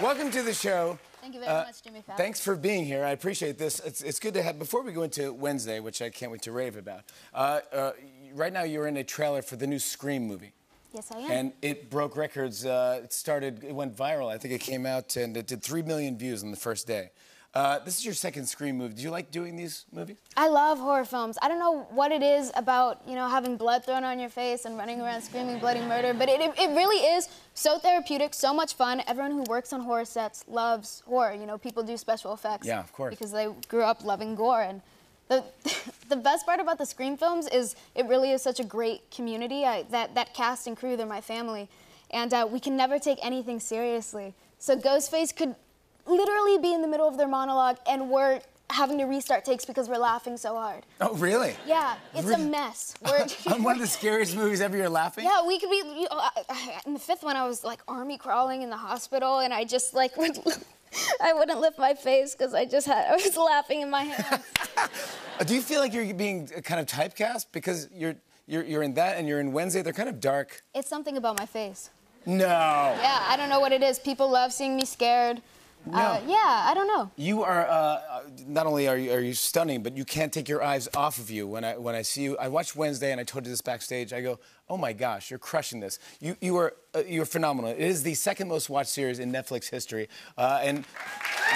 Welcome to the show. Thank you very much, Jimmy Fallon. Thanks for being here. I appreciate this. It's good to have, before we go into Wednesday, which I can't wait to rave about, right now you're in a trailer for the new Scream movie. Yes, I am. And it broke records. It went viral. I think it came out and it did 3 million views on the first day. This is your second Scream movie. Do you like doing these movies? I love horror films. I don't know what it is about, you know, having blood thrown on your face and running around screaming bloody murder, but it really is so therapeutic, so much fun. Everyone who works on horror sets loves horror. You know, people do special effects. Yeah, of course. Because they grew up loving gore. And the best part about the Scream films is it really is such a great community. That cast and crew, they're my family. And we can never take anything seriously. So Ghostface could literally be in the middle of their monologue and we're having to restart takes because we're laughing so hard. Oh, really? Yeah, it's a mess. On one of the scariest movies ever, you're laughing? Yeah, we could be, in the fifth one, I was like army crawling in the hospital and I just like, I wouldn't lift my face because I was laughing in my hands. Do you feel like you're being kind of typecast? Because you're in that and you're in Wednesday, they're kind of dark. It's something about my face. No. Yeah, I don't know what it is. People love seeing me scared. No. Yeah, I don't know. You are, not only are you stunning, but you can't take your eyes off of you. When I see you, I watched Wednesday and I told you this backstage, I go, oh my gosh, you're crushing this. You're phenomenal. It is the second most watched series in Netflix history. And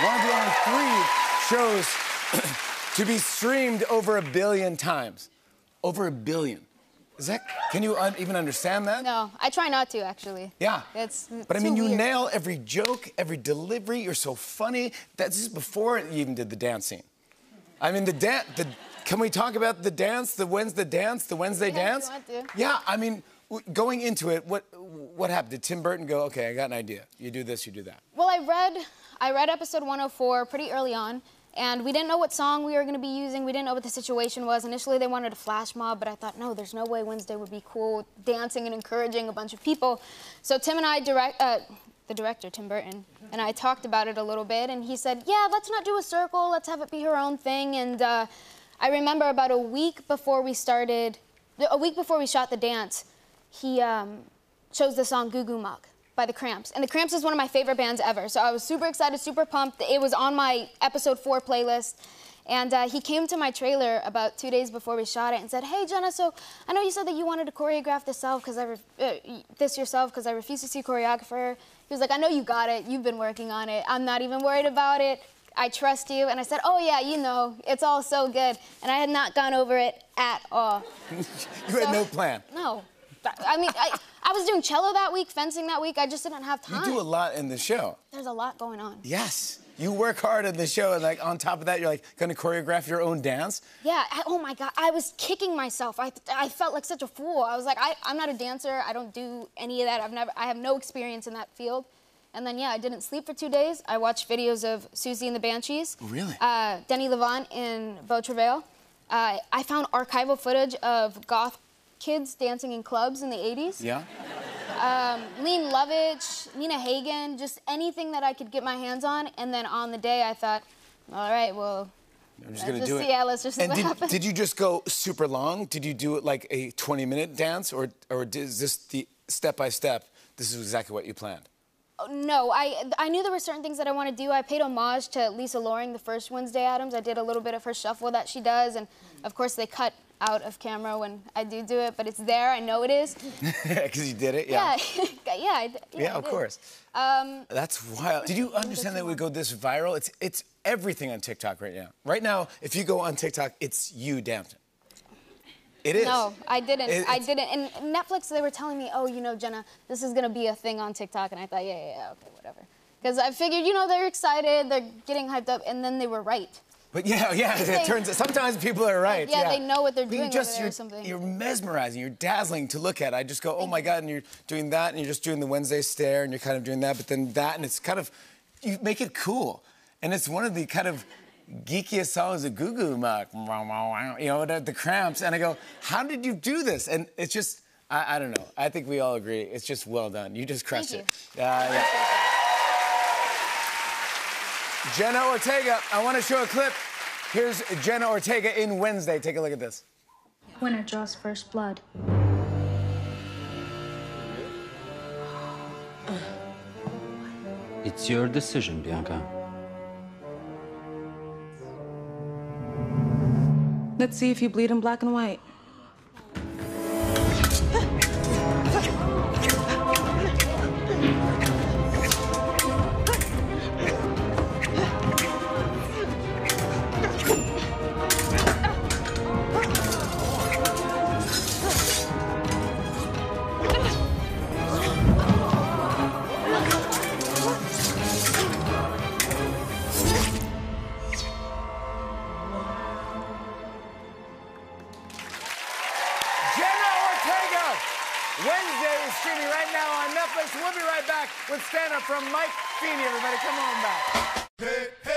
one of the only 3 shows to be streamed over 1 billion times. Over 1 billion. Can you even understand that? No, I try not to, actually. Yeah. But I mean, you weird. nail every joke, every delivery. You're so funny. This is before you even did the dance scene. I mean, can we talk about the dance, the Wednesday dance? If you want to. Yeah, I mean, going into it, what happened? Did Tim Burton go, okay, I got an idea. You do this, you do that? Well, I read episode 104 pretty early on. And we didn't know what song we were going to be using. We didn't know what the situation was. Initially, they wanted a flash mob, but I thought, no, there's no way Wednesday would be cool dancing and encouraging a bunch of people. So Tim and I, the director, Tim Burton, and I talked about it a little bit, and he said, yeah, let's not do a circle. Let's have it be her own thing. And I remember about a week before we shot the dance, he chose the song Goo Goo Muck by The Cramps. And The Cramps is one of my favorite bands ever. So I was super excited, super pumped. It was on my episode 4 playlist. And he came to my trailer about 2 days before we shot it and said, hey, Jenna, so I know you said that you wanted to choreograph this yourself because I refuse to see a choreographer. He was like, I know you got it. You've been working on it. I'm not even worried about it. I trust you. And I said, oh, yeah, you know, it's all so good. And I had not gone over it at all. You had no plan? No. I mean, I was doing cello that week, fencing that week. I just didn't have time. You do a lot in the show. There's a lot going on. Yes. You work hard in the show, and like on top of that, you're like going to choreograph your own dance? Yeah. Oh my God. I was kicking myself. I felt like such a fool. I was like, I'm not a dancer. I don't do any of that. I have no experience in that field. And then, yeah, I didn't sleep for 2 days. I watched videos of Susie and the Banshees. Really? Denny Levant in Beau Travail. I found archival footage of goth kids dancing in clubs in the 80s. Yeah. Lean Lovitch, Nina Hagen, just anything that I could get my hands on. And then on the day, I thought, all right, well, I'm just gonna do it. Yeah, let's just see what happens. Did you just go super long? Did you do it like a 20-minute dance, or is this the step-by-step, this is exactly what you planned? No, I knew there were certain things that I want to do. I paid homage to Lisa Loring, the first Wednesday Addams. I did a little bit of her shuffle that she does, and of course they cut out of camera when I do it, but it's there. I know it is. Because you did it, yeah. Yeah, of course. That's wild. Did you understand that it would go this viral? It's everything on TikTok right now. Right now, if you go on TikTok, it's you dancing. It is. No, I didn't. I didn't. And Netflix, they were telling me, oh, you know, Jenna, this is going to be a thing on TikTok. And I thought, yeah, okay, whatever. Because I figured, you know, they're excited, they're getting hyped up, and then they were right. But yeah, it turns out sometimes people are right. Yeah, they know what they're doing over there or something. You're mesmerizing, you're dazzling to look at. I just go, oh my God, and you're doing that, and you're just doing the Wednesday stare, and you're kind of doing that, but then that, and it's kind of, you make it cool. And it's one of the kind of geekiest songs, the Goo Goo Muck, you know, the Cramps, and I go, how did you do this? And it's just, I don't know. I think we all agree. It's just well done. You just crushed it. Yeah. Jenna Ortega, I want to show a clip. Here's Jenna Ortega in Wednesday. Take a look at this. Winner draws first blood. It's your decision, Bianca. Let's see if you bleed in black and white. Wednesday is streaming right now on Netflix. We'll be right back with stand-up from Mike Feeney, everybody. Come on back. Hey, hey.